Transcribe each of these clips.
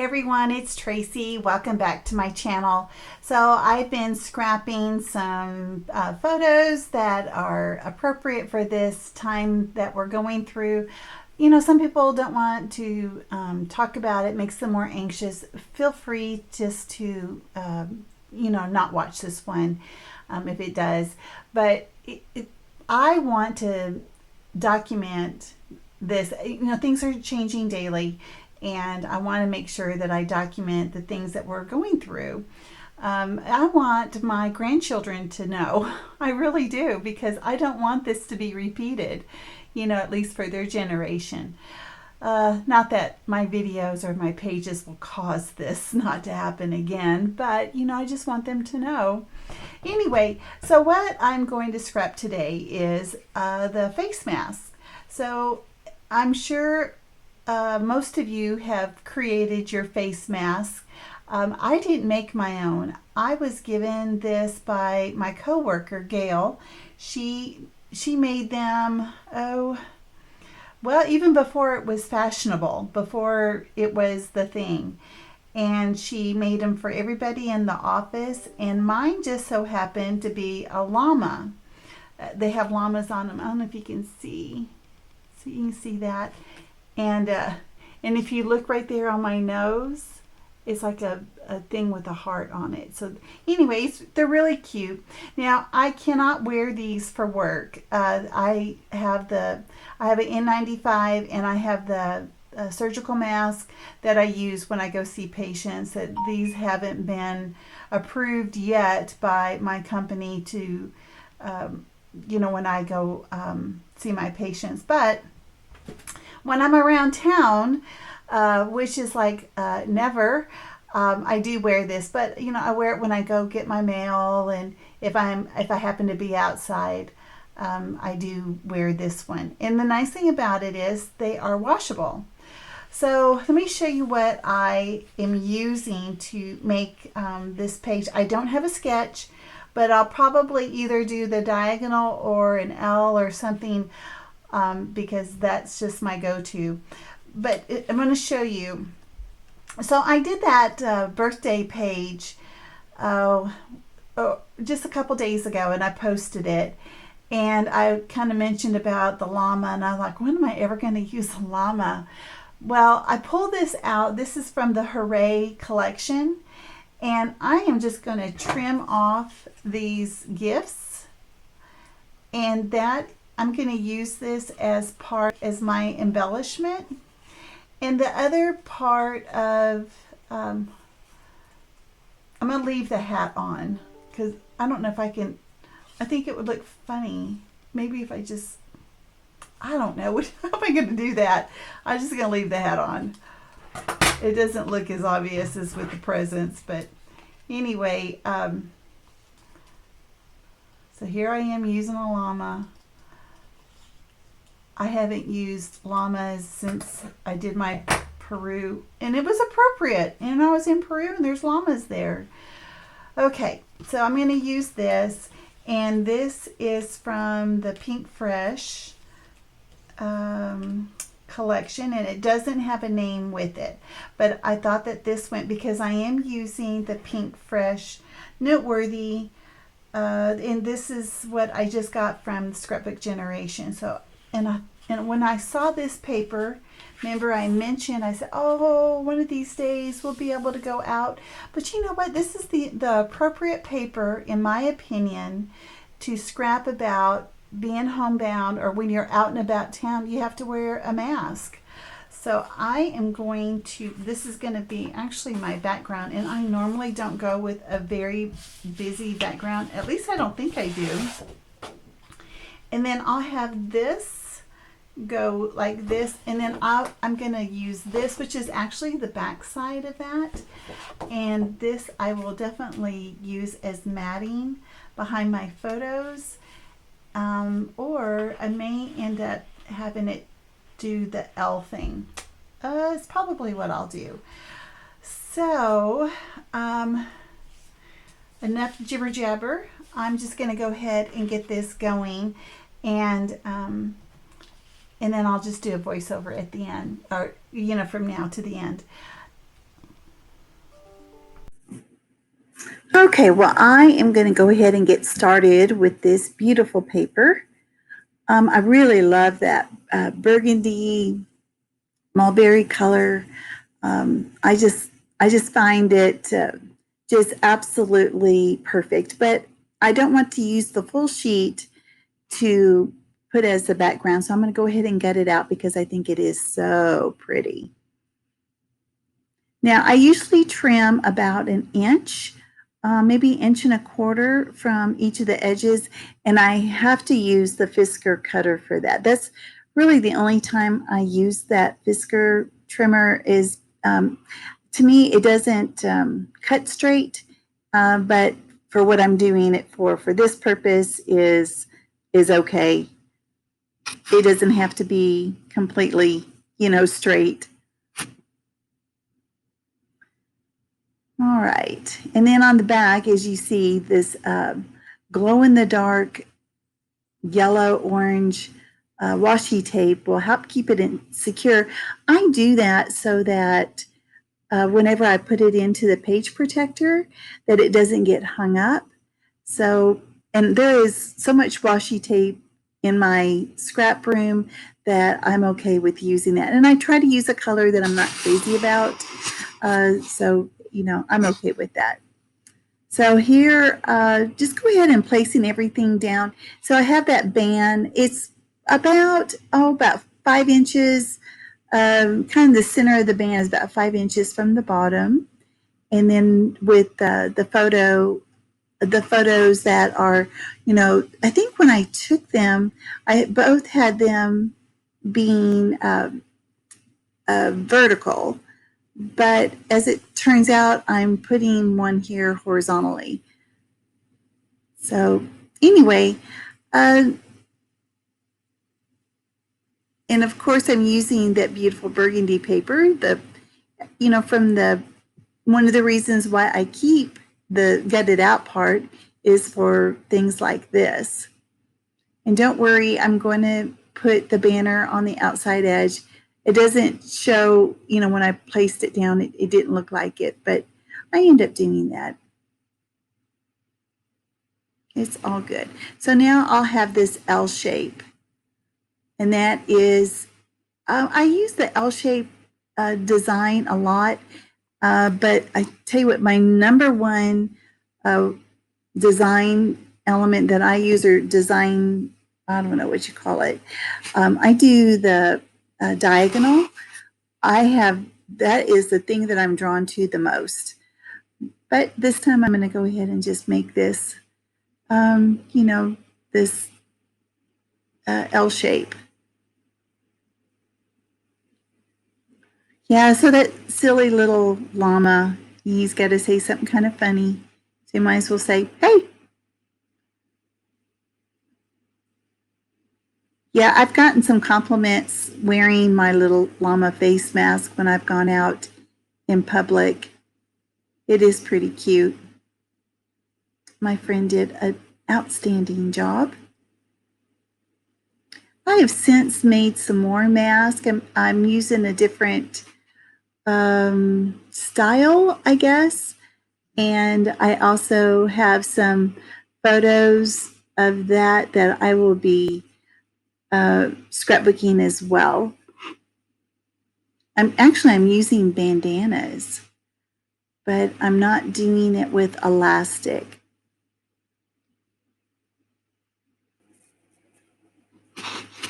Hey everyone, it's Tracy. Welcome back to my channel. So I've been scrapping some photos that are appropriate for this time that we're going through. You know, some people don't want to talk about it, makes them more anxious. Feel free just to, not watch this one if it does. But I want to document this. You know, things are changing daily, and I want to make sure that I document the things that we're going through. I want my grandchildren to know. I really do, because I don't want this to be repeated, at least for their generation. Not that my videos or my pages will cause this not to happen again, but I just want them to know. Anyway, so what I'm going to scrap today is the face mask. So I'm sure most of you have created your face mask. I didn't make my own. I was given this by my coworker Gail. She made them, even before it was fashionable, before it was the thing. And she made them for everybody in the office, and mine just so happened to be a llama. They have llamas on them. I don't know if you can see. So you can see that. And if you look right there on my nose, it's like a thing with a heart on it. So anyways, they're really cute. Now, I cannot wear these for work. I have an N95, and I have the surgical mask that I use when I go see patients. That these haven't been approved yet by my company to, when I go see my patients. But when I'm around town, which is like never, I do wear this. But I wear it when I go get my mail, and if I happen to be outside, I do wear this one. And the nice thing about it is they are washable. So let me show you what I am using to make this page. I don't have a sketch, but I'll probably either do the diagonal or an L or something, because that's just my go-to. But I'm going to show you. So I did that birthday page just a couple days ago, and I posted it. And I kind of mentioned about the llama, and I was like, when am I ever going to use a llama? Well, I pulled this out. This is from the Hooray collection. And I am just going to trim off these gifts. And that I'm going to use this as my embellishment. And the other part of, I'm going to leave the hat on, because I don't know if I think it would look funny. Maybe if I don't know. How am I going to do that? I'm just going to leave the hat on. It doesn't look as obvious as with the presents, but anyway, so here I am using a llama. I haven't used llamas since I did my Peru, and it was appropriate. And I was in Peru, and there's llamas there. Okay, so I'm going to use this, and this is from the Pink Fresh collection, and it doesn't have a name with it, but I thought that this went because I am using the Pink Fresh Noteworthy, and this is what I just got from the Scrapbook Generation. So and when I saw this paper, remember I mentioned, I said, oh, one of these days we'll be able to go out. But you know what? This is the appropriate paper, in my opinion, to scrap about being homebound, or when you're out and about town, you have to wear a mask. So I am going to, this is going to be actually my background, and I normally don't go with a very busy background. At least I don't think I do. And then I'll have this go like this, and then I'm going to use this, which is actually the back side of that. And this I will definitely use as matting behind my photos. Or I may end up having it do the L thing. It's probably what I'll do. So, enough jibber jabber. I'm just going to go ahead and get this going, and then I'll just do a voiceover at the end, or from now to the end. Okay, well, I am going to go ahead and get started with this beautiful paper. I really love that burgundy mulberry color. I just find it just absolutely perfect. But I don't want to use the full sheet to put as the background, so I'm going to go ahead and gut it out because I think it is so pretty. Now, I usually trim about an inch, maybe inch and a quarter from each of the edges, and I have to use the Fisker cutter for that. That's really the only time I use that Fisker trimmer is, to me, it doesn't cut straight, but for what I'm doing it for this purpose is okay. It doesn't have to be completely, straight. All right. And then on the back, as you see, this glow in the dark yellow orange washi tape will help keep it secure. I do that so that whenever I put it into the page protector, that it doesn't get hung up. So, and there is so much washi tape in my scrap room that I'm okay with using that. And I try to use a color that I'm not crazy about. So, I'm okay with that. So here, just go ahead and placing everything down. So I have that band. It's about 5 inches. Kind of the center of the band is about 5 inches from the bottom. And then with the photos that are, I think when I took them, I both had them being vertical. But as it turns out, I'm putting one here horizontally. So anyway, uh, and of course I'm using that beautiful burgundy paper. From the one of the reasons why I keep the gutted out part is for things like this. And don't worry, I'm going to put the banner on the outside edge. It doesn't show, when I placed it down, it didn't look like it, but I end up doing that. It's all good. So now I'll have this L shape. And that is, I use the L shape design a lot, but I tell you what, my number one uh, design element that I use, or design, I don't know what you call it. I do the diagonal. That is the thing that I'm drawn to the most. But this time I'm going to go ahead and just make this, this L shape. Yeah, so that silly little llama, he's got to say something kind of funny. So you might as well say, hey. Yeah, I've gotten some compliments wearing my little llama face mask when I've gone out in public. It is pretty cute. My friend did an outstanding job. I have since made some more masks. I'm using a different style, I guess. And I also have some photos of that I will be scrapbooking as well. I'm using bandanas, but I'm not doing it with elastic.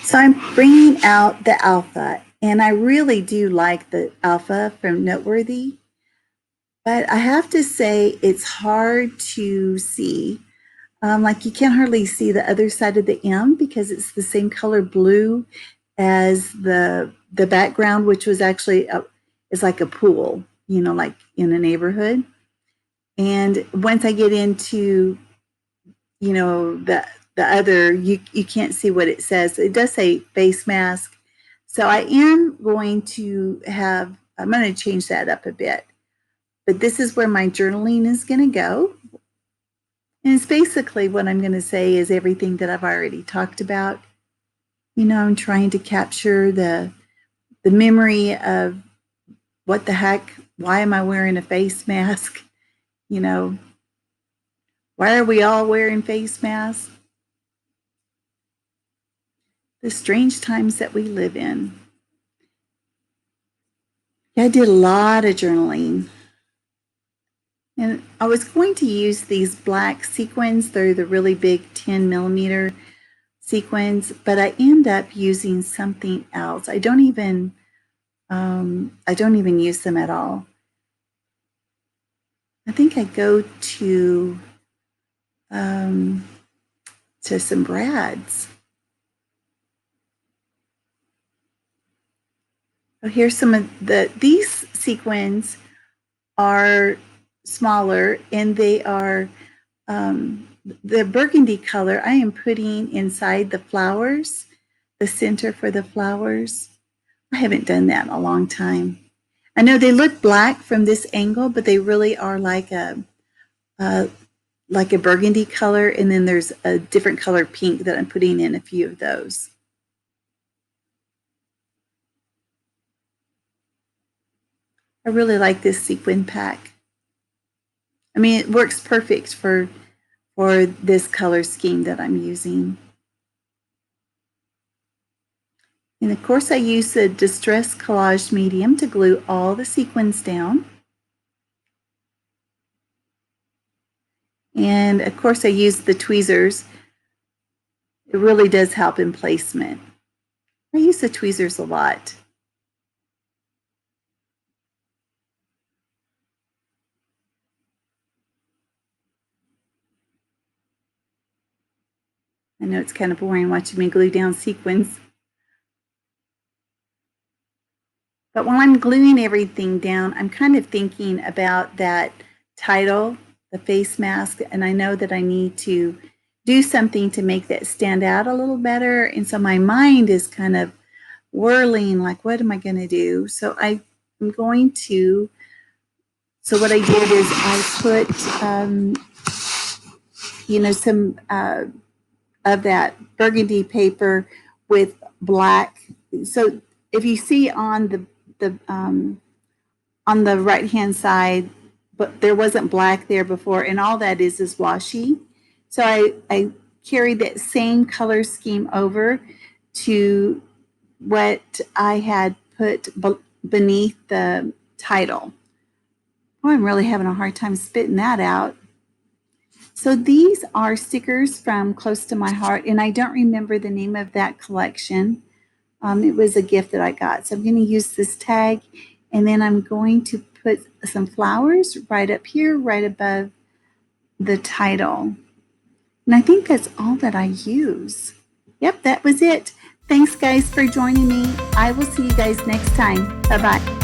So I'm bringing out the alpha, and I really do like the alpha from Noteworthy, but I have to say it's hard to see. Like you can't hardly see the other side of the M because it's the same color blue as the background, which was actually is like a pool, like in a neighborhood. And once I get into, the other, you can't see what it says. It does say face mask. So I am going to I'm going to change that up a bit. But this is where my journaling is going to go. And it's basically what I'm going to say is everything that I've already talked about. I'm trying to capture the memory of what the heck, why am I wearing a face mask? You know, Why are we all wearing face masks? The strange times that we live in. Yeah, I did a lot of journaling. And I was going to use these black sequins. They're the really big 10 millimeter sequins, but I end up using something else. I don't even use them at all. I think I go to some brads. So here's some of these sequins are smaller, and they are the burgundy color I am putting inside the flowers, the center for the flowers. I haven't done that in a long time. I know they look black from this angle, but they really are like a burgundy color, and then there's a different color pink that I'm putting in a few of those. I really like this sequin pack. I mean, it works perfect for this color scheme that I'm using. And of course, I use the Distress Collage medium to glue all the sequins down. And of course, I use the tweezers. It really does help in placement. I use the tweezers a lot. I know it's kind of boring watching me glue down sequins. But while I'm gluing everything down, I'm kind of thinking about that title, the face mask, and I know that I need to do something to make that stand out a little better. And so my mind is kind of whirling, like, what am I going to do? So what I did is I put, some of that burgundy paper with black. So if you see on the right hand side, but there wasn't black there before, and all that is washi. So I carried that same color scheme over to what I had put beneath the title. Oh, I'm really having a hard time spitting that out. So these are stickers from Close to My Heart, and I don't remember the name of that collection. It was a gift that I got. So I'm going to use this tag, and then I'm going to put some flowers right up here, right above the title. And I think that's all that I use. Yep, that was it. Thanks, guys, for joining me. I will see you guys next time. Bye-bye.